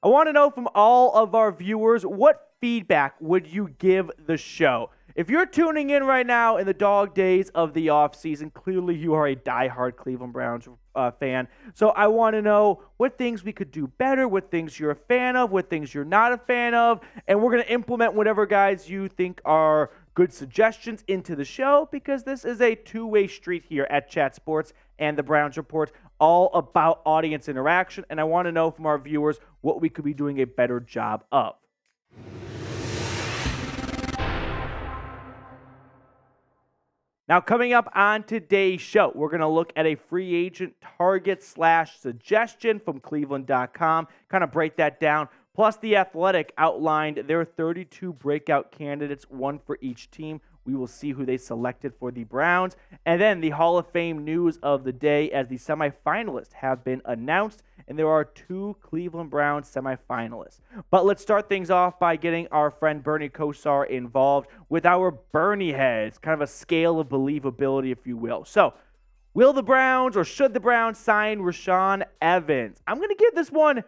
I want to know from all of our viewers, what feedback would you give the show? If you're tuning in right now in the dog days of the offseason, clearly you are a diehard Cleveland Browns fan. So I want to know what things we could do better, what things you're a fan of, what things you're not a fan of, and we're going to implement whatever guys you think are good suggestions into the show, because this is a two-way street here at Chat Sports and the Browns Report, all about audience interaction, and I want to know from our viewers what we could be doing a better job of. Now, coming up on today's show, we're going to look at a free agent target / suggestion from Cleveland.com, kind of break that down. Plus, The Athletic outlined their 32 breakout candidates, one for each team. We will see who they selected for the Browns. And then the Hall of Fame news of the day, as the semifinalists have been announced, and there are 2 Cleveland Browns semifinalists. But let's start things off by getting our friend Bernie Kosar involved with our Bernie heads, kind of a scale of believability, if you will. So, will the Browns, or should the Browns sign Rashaan Evans? I'm going to give this one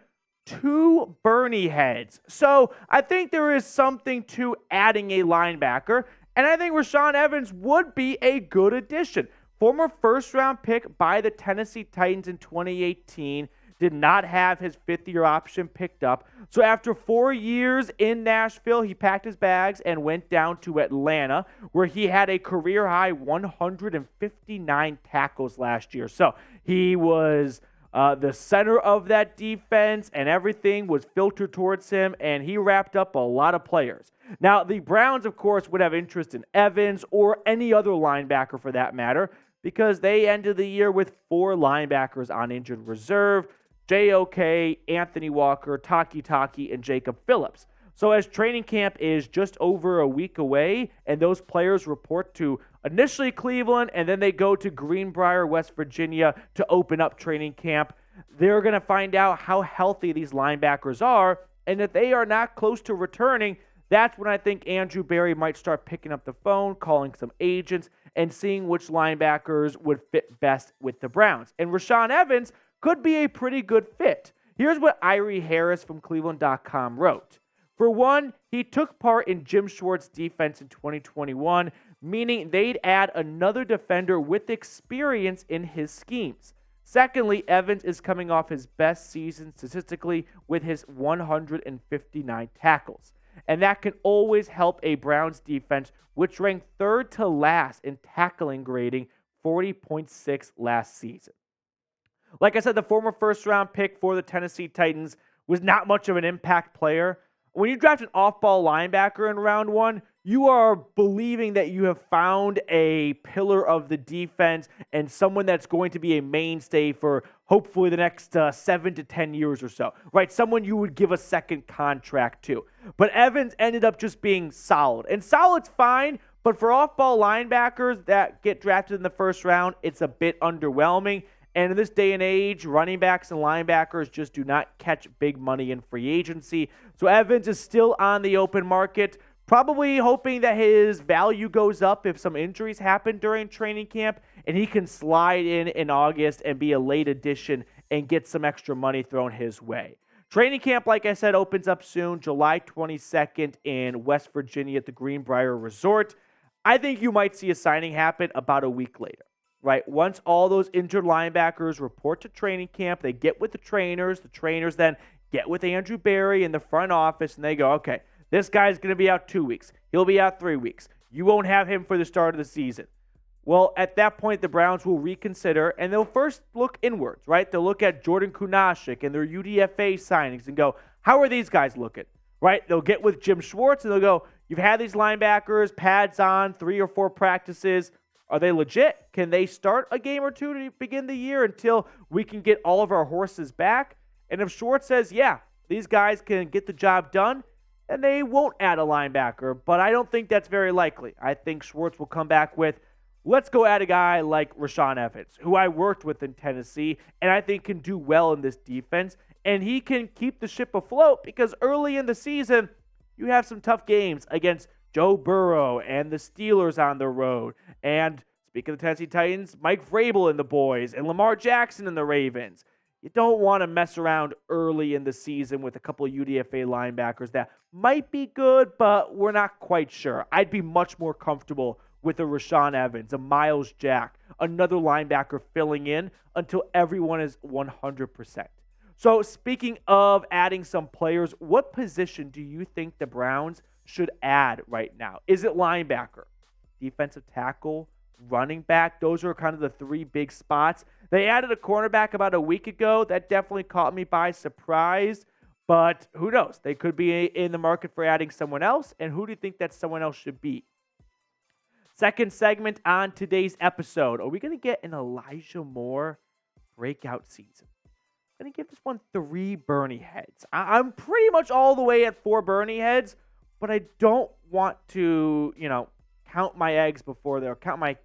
2 Bernie heads. So, I think there is something to adding a linebacker, and I think Rashaan Evans would be a good addition. Former first-round pick by the Tennessee Titans in 2018, did not have his 5th-year option picked up. So after 4 years in Nashville, he packed his bags and went down to Atlanta, where he had a career-high 159 tackles last year. So he was the center of that defense, and everything was filtered towards him, and he wrapped up a lot of players. Now, the Browns, of course, would have interest in Evans or any other linebacker for that matter, because they ended the year with 4 linebackers on injured reserve: J.O.K., Anthony Walker, Taki, and Jacob Phillips. So as training camp is just over a week away, and those players report to initially Cleveland, and then they go to Greenbrier, West Virginia to open up training camp, they're going to find out how healthy these linebackers are, and if they are not close to returning, that's when I think Andrew Berry might start picking up the phone, calling some agents, and seeing which linebackers would fit best with the Browns. And Rashaan Evans could be a pretty good fit. Here's what Irie Harris from Cleveland.com wrote. For one, he took part in Jim Schwartz's defense in 2021, meaning they'd add another defender with experience in his schemes. Secondly, Evans is coming off his best season statistically with his 159 tackles. And that can always help a Browns defense, which ranked 3rd to last in tackling grading, 40.6 last season. Like I said, the former first-round pick for the Tennessee Titans was not much of an impact player. When you draft an off-ball linebacker in round 1, you are believing that you have found a pillar of the defense and someone that's going to be a mainstay for hopefully the next 7 to 10 years or so, right? Someone you would give a second contract to. But Evans ended up just being solid. And solid's fine, but for off-ball linebackers that get drafted in the first round, it's a bit underwhelming. And in this day and age, running backs and linebackers just do not catch big money in free agency. So Evans is still on the open market, probably hoping that his value goes up if some injuries happen during training camp, and he can slide in August and be a late addition and get some extra money thrown his way. Training camp, like I said, opens up soon, July 22nd in West Virginia at the Greenbrier Resort. I think you might see a signing happen about a week later. Right, once all those injured linebackers report to training camp, they get with the trainers then get with Andrew Berry in the front office, and they go, okay, this guy's going to be out 2 weeks. He'll be out 3 weeks. You won't have him for the start of the season. Well, at that point, the Browns will reconsider, and they'll first look inwards, right? They'll look at Jordan Kunaszyk and their UDFA signings and go, how are these guys looking, right? They'll get with Jim Schwartz, and they'll go, you've had these linebackers, pads on, 3 or 4 practices. Are they legit? Can they start a game or 2 to begin the year until we can get all of our horses back? And if Schwartz says, yeah, these guys can get the job done, then they won't add a linebacker. But I don't think that's very likely. I think Schwartz will come back with, let's go add a guy like Rashaan Evans, who I worked with in Tennessee, and I think can do well in this defense. And he can keep the ship afloat because early in the season, you have some tough games against Joe Burrow and the Steelers on the road. And speaking of the Tennessee Titans, Mike Vrabel and the boys, and Lamar Jackson and the Ravens. you don't want to mess around early in the season with a couple of UDFA linebackers that might be good, but we're not quite sure. I'd be much more comfortable with a Rashaan Evans, a Miles Jack, another linebacker filling in until everyone is 100%. So speaking of adding some players, what position do you think the Browns should add right now? Is it linebacker, defensive tackle, running back? Those are kind of the three big spots. They added a cornerback about a week ago. That definitely caught me by surprise. But who knows? They could be in the market for adding someone else. And who do you think that someone else should be? Second segment on today's episode. Are we going to get an Elijah Moore breakout season? I'm going to give this one 3 Bernie heads. I'm pretty much all the way at 4 Bernie heads, but I don't want to, count my eggs before they're count my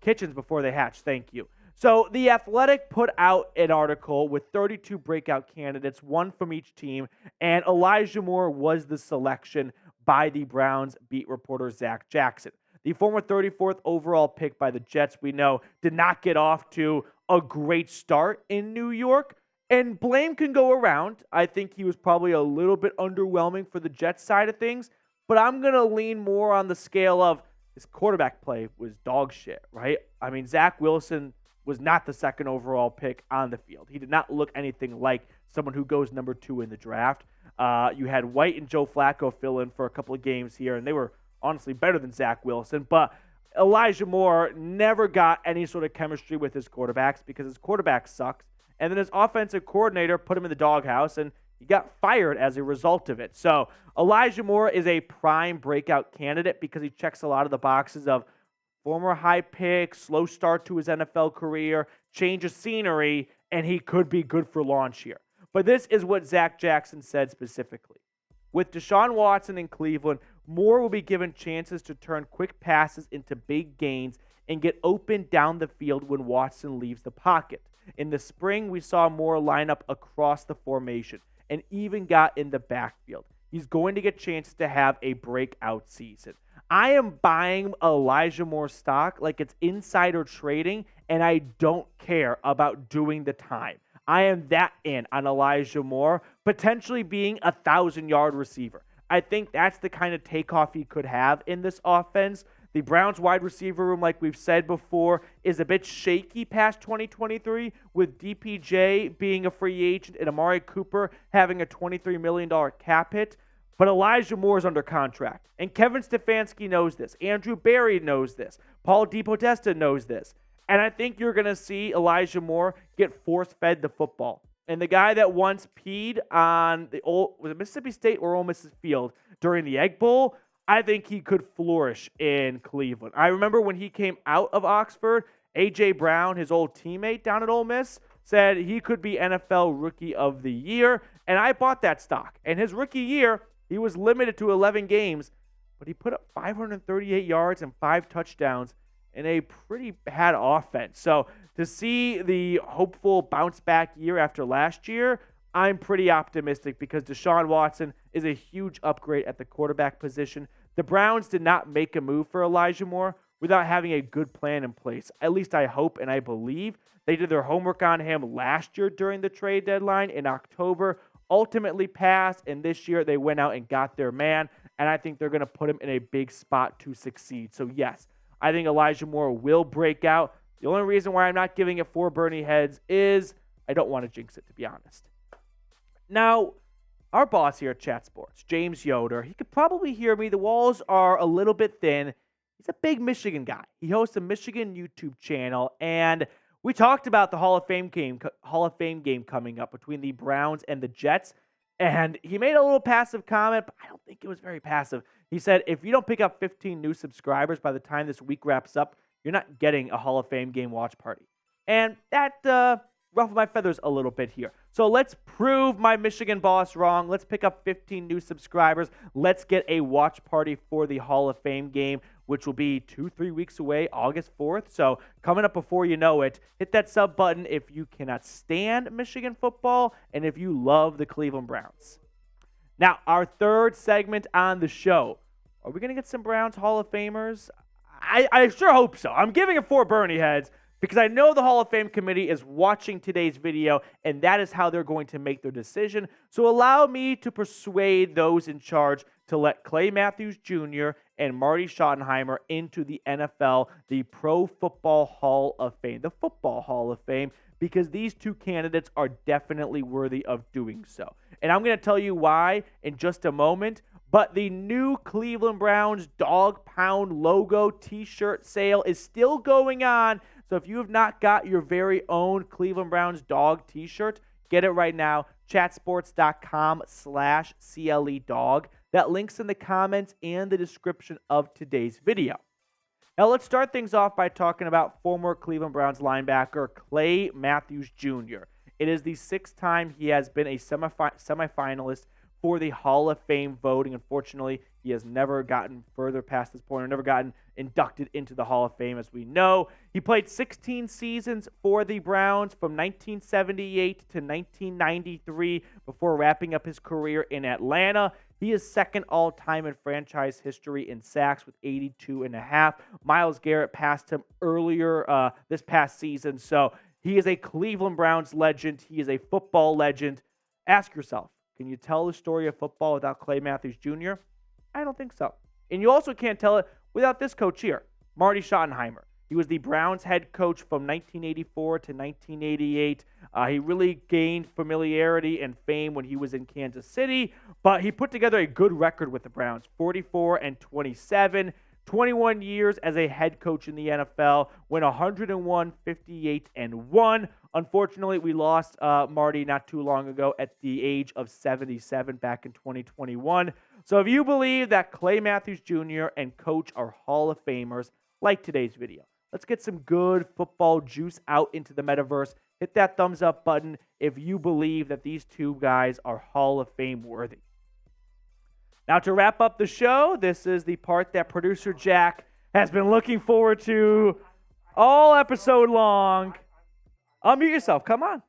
kitchens before they hatch. Thank you. So The Athletic put out an article with 32 breakout candidates, one from each team, and Elijah Moore was the selection by the Browns beat reporter Zach Jackson. The former 34th overall pick by the Jets, we know, did not get off to a great start in New York, and blame can go around. I think he was probably a little bit underwhelming for the Jets side of things, but I'm going to lean more on the scale of his quarterback play was dog shit, right? I mean, Zach Wilson was not the second overall pick on the field. He did not look anything like someone who goes number 2 in the draft. You had White and Joe Flacco fill in for a couple of games here, and they were honestly better than Zach Wilson, but Elijah Moore never got any sort of chemistry with his quarterbacks because his quarterback sucks, and then his offensive coordinator put him in the doghouse, and he got fired as a result of it. So Elijah Moore is a prime breakout candidate because he checks a lot of the boxes of former high pick, slow start to his NFL career, change of scenery, and he could be good for launch here. But this is what Zach Jackson said specifically. With Deshaun Watson in Cleveland, Moore will be given chances to turn quick passes into big gains and get open down the field when Watson leaves the pocket. In the spring, we saw Moore line up across the formation and even got in the backfield. He's going to get chances to have a breakout season. I am buying Elijah Moore stock like it's insider trading, and I don't care about doing the time. I am that in on Elijah Moore, potentially being a 1,000-yard receiver. I think that's the kind of takeoff he could have in this offense. The Browns wide receiver room, like we've said before, is a bit shaky past 2023, with DPJ being a free agent and Amari Cooper having a $23 million cap hit. But Elijah Moore is under contract, and Kevin Stefanski knows this. Andrew Berry knows this. Paul DePodesta knows this. And I think you're going to see Elijah Moore get force-fed the football. And the guy that once peed on was it Mississippi State or Ole Miss field during the Egg Bowl, I think he could flourish in Cleveland. I remember when he came out of Oxford, A.J. Brown, his old teammate down at Ole Miss, said he could be NFL Rookie of the Year. And I bought that stock. And his rookie year, he was limited to 11 games, but he put up 538 yards and 5 touchdowns in a pretty bad offense. So to see the hopeful bounce back year after last year, I'm pretty optimistic because Deshaun Watson is a huge upgrade at the quarterback position. The Browns did not make a move for Elijah Moore without having a good plan in place. At least I hope and I believe. They did their homework on him last year during the trade deadline in October, ultimately passed, and this year they went out and got their man, and I think they're going to put him in a big spot to succeed. So yes, I think Elijah Moore will break out. The only reason why I'm not giving it 4 Bernie heads is I don't want to jinx it, to be honest. Now, our boss here at Chat Sports, James Yoder, he could probably hear me. The walls are a little bit thin. He's a big Michigan guy. He hosts a Michigan YouTube channel, and we talked about the Hall of Fame game coming up between the Browns and the Jets, and he made a little passive comment, but I don't think it was very passive. He said, if you don't pick up 15 new subscribers by the time this week wraps up, you're not getting a Hall of Fame game watch party. And that ruffled my feathers a little bit here. So let's prove my Michigan boss wrong. Let's pick up 15 new subscribers. Let's get a watch party for the Hall of Fame game, which will be 2-3 weeks away, August 4th. So coming up before you know it, hit that sub button if you cannot stand Michigan football and if you love the Cleveland Browns. Now, our third segment on the show. Are we going to get some Browns Hall of Famers? I sure hope so. I'm giving it 4 Bernie heads, because I know the Hall of Fame committee is watching today's video, and that is how they're going to make their decision. So allow me to persuade those in charge to let Clay Matthews Jr. and Marty Schottenheimer into the NFL, the Pro Football Hall of Fame, the Football Hall of Fame, because these two candidates are definitely worthy of doing so. And I'm going to tell you why in just a moment. But the new Cleveland Browns Dog Pound logo t-shirt sale is still going on. So if you have not got your very own Cleveland Browns dog t-shirt, get it right now. Chatsports.com/CLE dog. That link's in the comments and the description of today's video. Now let's start things off by talking about former Cleveland Browns linebacker Clay Matthews Jr. It is the 6th time he has been a semifinalist for the Hall of Fame voting. Unfortunately, he has never gotten further past this point or never gotten inducted into the Hall of Fame, as we know. He played 16 seasons for the Browns from 1978 to 1993 before wrapping up his career in Atlanta. He is second all-time in franchise history in sacks with 82.5. Myles Garrett passed him earlier this past season, so he is a Cleveland Browns legend. He is a football legend. Ask yourself, can you tell the story of football without Clay Matthews Jr.? I don't think so. And you also can't tell it without this coach here, Marty Schottenheimer. He was the Browns head coach from 1984 to 1988. He really gained familiarity and fame when he was in Kansas City, but he put together a good record with the Browns, 44-27. 21 years as a head coach in the NFL, went 101, 58-1. Unfortunately, we lost Marty not too long ago at the age of 77 back in 2021. So if you believe that Clay Matthews Jr. and Coach are Hall of Famers, like today's video. Let's get some good football juice out into the metaverse. Hit that thumbs up button if you believe that these two guys are Hall of Fame worthy. Now, to wrap up the show, this is the part that producer Jack has been looking forward to all episode long. Unmute yourself. Come on.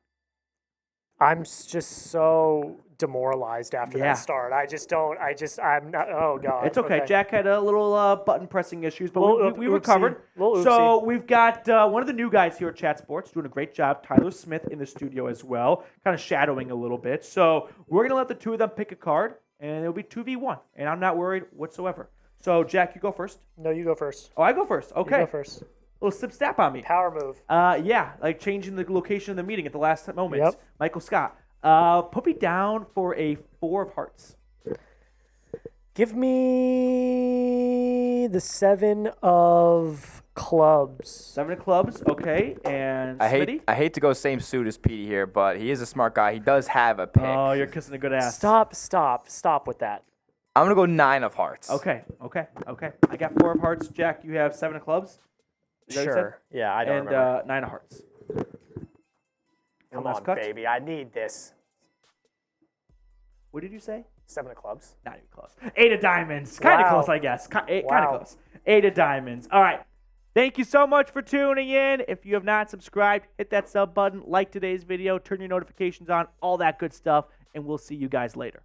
I'm just so demoralized after that start. I'm not, oh, God. It's okay. Jack had a little button pressing issues, but we oopsie. recovered. So we've got one of the new guys here at Chat Sports doing a great job, Tyler Smith, in the studio as well, kind of shadowing a little bit. So we're going to let the two of them pick a card. And it'll be 2v1, and I'm not worried whatsoever. So, Jack, you go first. No, you go first. Oh, I go first. Okay. You go first. A little sip-stap on me. Power move. Yeah, like changing the location of the meeting at the last moment. Yep. Michael Scott. Put me down for a 4 of hearts. Give me the 7 of clubs. 7 of clubs, okay. And Smitty? I hate to go same suit as Petey here, but he is a smart guy. He does have a pick. Oh, you're kissing a good ass. Stop with that. I'm going to go 9 of hearts. Okay. I got 4 of hearts. Jack, you have 7 of clubs? Is that what you said? Sure. Yeah, I don't remember. And 9 of hearts. Come on, baby. I need this. What did you say? 7 of clubs. Not even close. 8 of diamonds. Kind of Wow. close, I guess. Kind of Wow. close. 8 of diamonds. All right. Thank you so much for tuning in. If you have not subscribed, hit that sub button, like today's video, turn your notifications on, all that good stuff, and we'll see you guys later.